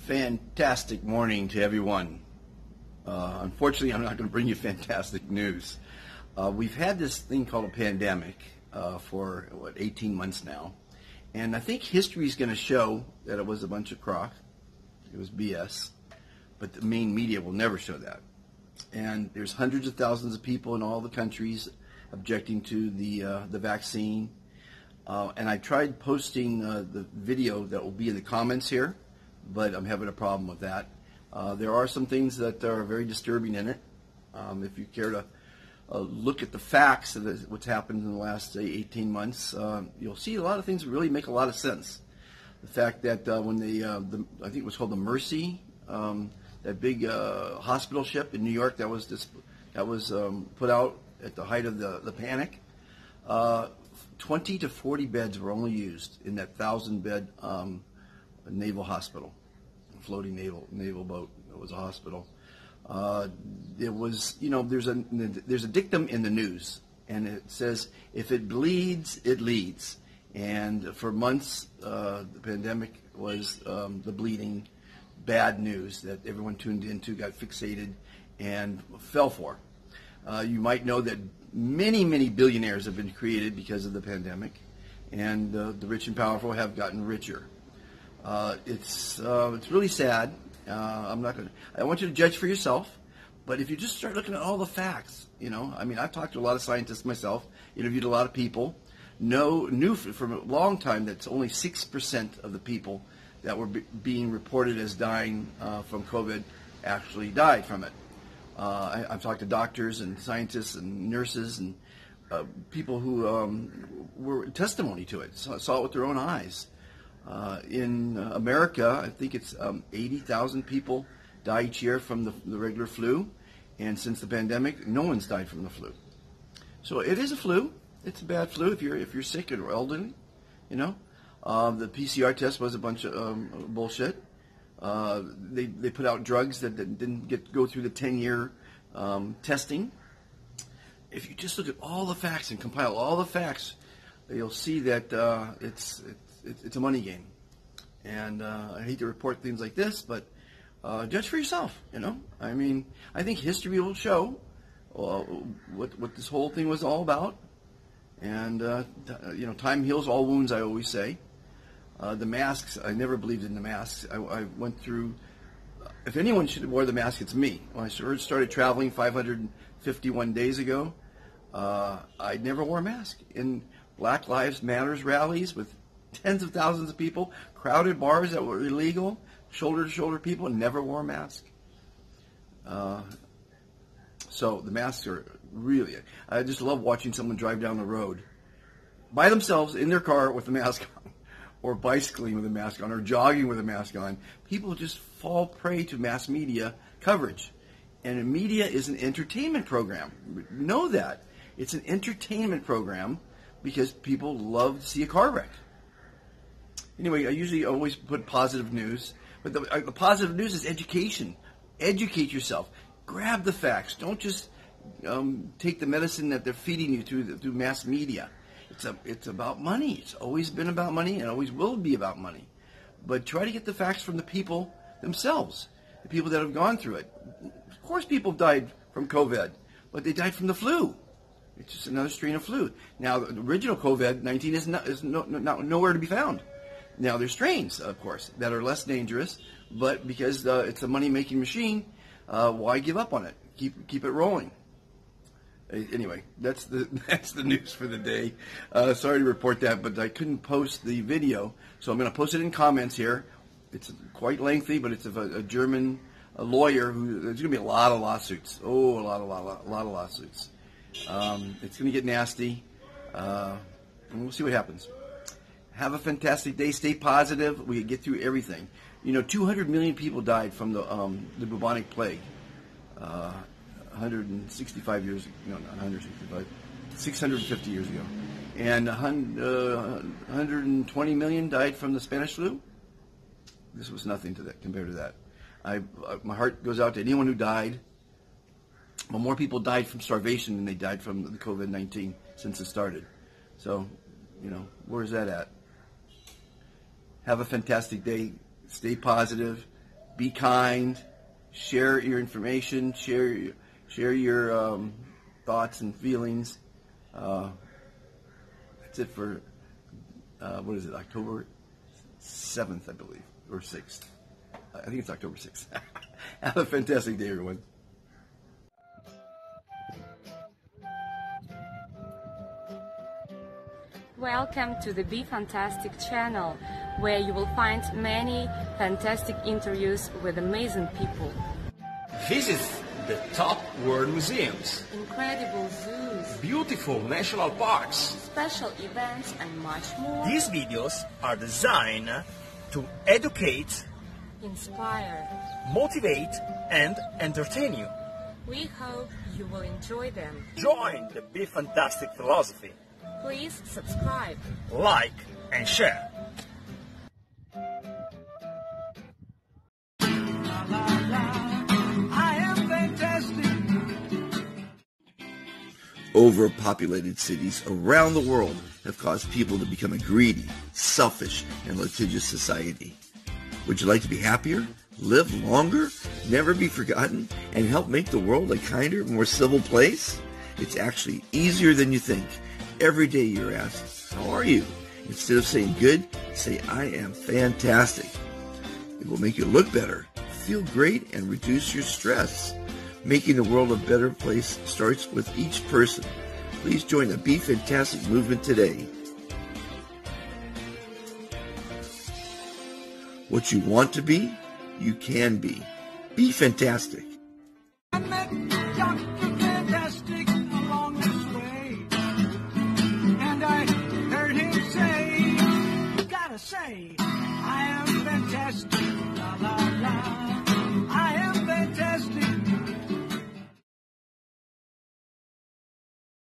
Fantastic morning to everyone. Unfortunately, I'm not going to bring you fantastic news. We've had this thing called a pandemic for, 18 months now. And I think history is going to show that it was a bunch of crock. It was BS. But the main media will never show that. And there's hundreds of thousands of people in all the countries objecting to the vaccine. And I tried posting the video that will be in the comments here, but I'm having a problem with that. There are some things that are very disturbing in it. If you care to look at the facts of what's happened in the last 18 months, you'll see a lot of things that really make a lot of sense. The fact that when I think it was called the Mercy, that big hospital ship in New York that was put out at the height of the panic, 20 to 40 beds were only used in that 1,000-bed naval hospital, floating naval boat. It was a hospital. It was, there's a dictum in the news, and it says, if it bleeds, it leads. And for months, the pandemic was the bleeding bad news that everyone tuned into, got fixated, and fell for. You might know that many billionaires have been created because of the pandemic, and the rich and powerful have gotten richer. It's really sad. I want you to judge for yourself, but if you just start looking at all the facts, I've talked to a lot of scientists myself, interviewed a lot of people, knew for a long time that only 6% of the people that were being reported as dying from COVID actually died from it. I've talked to doctors and scientists and nurses and people who were testimony to it, saw it with their own eyes. In America, I think it's 80,000 people die each year from the regular flu, and since the pandemic, no one's died from the flu. So it is a flu. It's a bad flu if you're sick or elderly. The PCR test was a bunch of bullshit. They put out drugs that didn't go through the 10-year testing. If you just look at all the facts and compile all the facts, you'll see that it's a money game. And I hate to report things like this, but judge for yourself. I think history will show what this whole thing was all about. And time heals all wounds, I always say. The masks, I never believed in the masks. I went through, if anyone should have wore the mask, it's me. When I started traveling 551 days ago, I never wore a mask. In Black Lives Matters rallies with tens of thousands of people, crowded bars that were illegal, shoulder-to-shoulder people, never wore a mask. So the masks are really, I just love watching someone drive down the road by themselves in their car with a mask on, or bicycling with a mask on, or jogging with a mask on. People just fall prey to mass media coverage. And media is an entertainment program. Know that. It's an entertainment program because people love to see a car wreck. Anyway, I usually always put positive news, but the positive news is education. Educate yourself. Grab the facts. Don't just take the medicine that they're feeding you through mass media. It's about money. It's always been about money and always will be about money. But try to get the facts from the people themselves, the people that have gone through it. Of course people died from COVID, but they died from the flu. It's just another strain of flu. Now, the original COVID-19 is nowhere to be found. Now, there's strains, of course, that are less dangerous, but because it's a money-making machine, why give up on it? Keep it rolling. Anyway, that's the news for the day. Sorry to report that, but I couldn't post the video, so I'm going to post it in comments here. It's quite lengthy, but it's of a German lawyer who there's going to be a lot of lawsuits. Oh, a lot of lawsuits. It's going to get nasty, and we'll see what happens. Have a fantastic day. Stay positive. We get through everything. 200 million people died from the bubonic plague. 165 years ago, no, not 165, 650 years ago. And 120 million died from the Spanish flu. This was nothing to that compared to that. My heart goes out to anyone who died. But more people died from starvation than they died from the COVID-19 since it started. So, where's that at? Have a fantastic day. Stay positive. be kind, share your information, share your thoughts and feelings. That's it for, what is it, October 7th, I believe, or 6th. I think it's October 6th. Have a fantastic day, everyone. Welcome to the Be Fantastic channel, where you will find many fantastic interviews with amazing people. Visit the top world museums, Incredible zoos, beautiful national parks. special events and much more. These videos are designed to educate, Inspire. motivate, and entertain you. We hope you will enjoy them. Join the Be Fantastic philosophy. Please subscribe. Like and share. Overpopulated cities around the world have caused people to become a greedy, selfish, and litigious society. Would you like to be happier, live longer, never be forgotten, and help make the world a kinder, more civil place? It's actually easier than you think. Every day you're asked, how are you? Instead of saying good, say I am fantastic. It will make you look better, feel great, and reduce your stress. Making the world a better place starts with each person. Please join the Be Fantastic movement today. What you want to be, you can be. Be fantastic.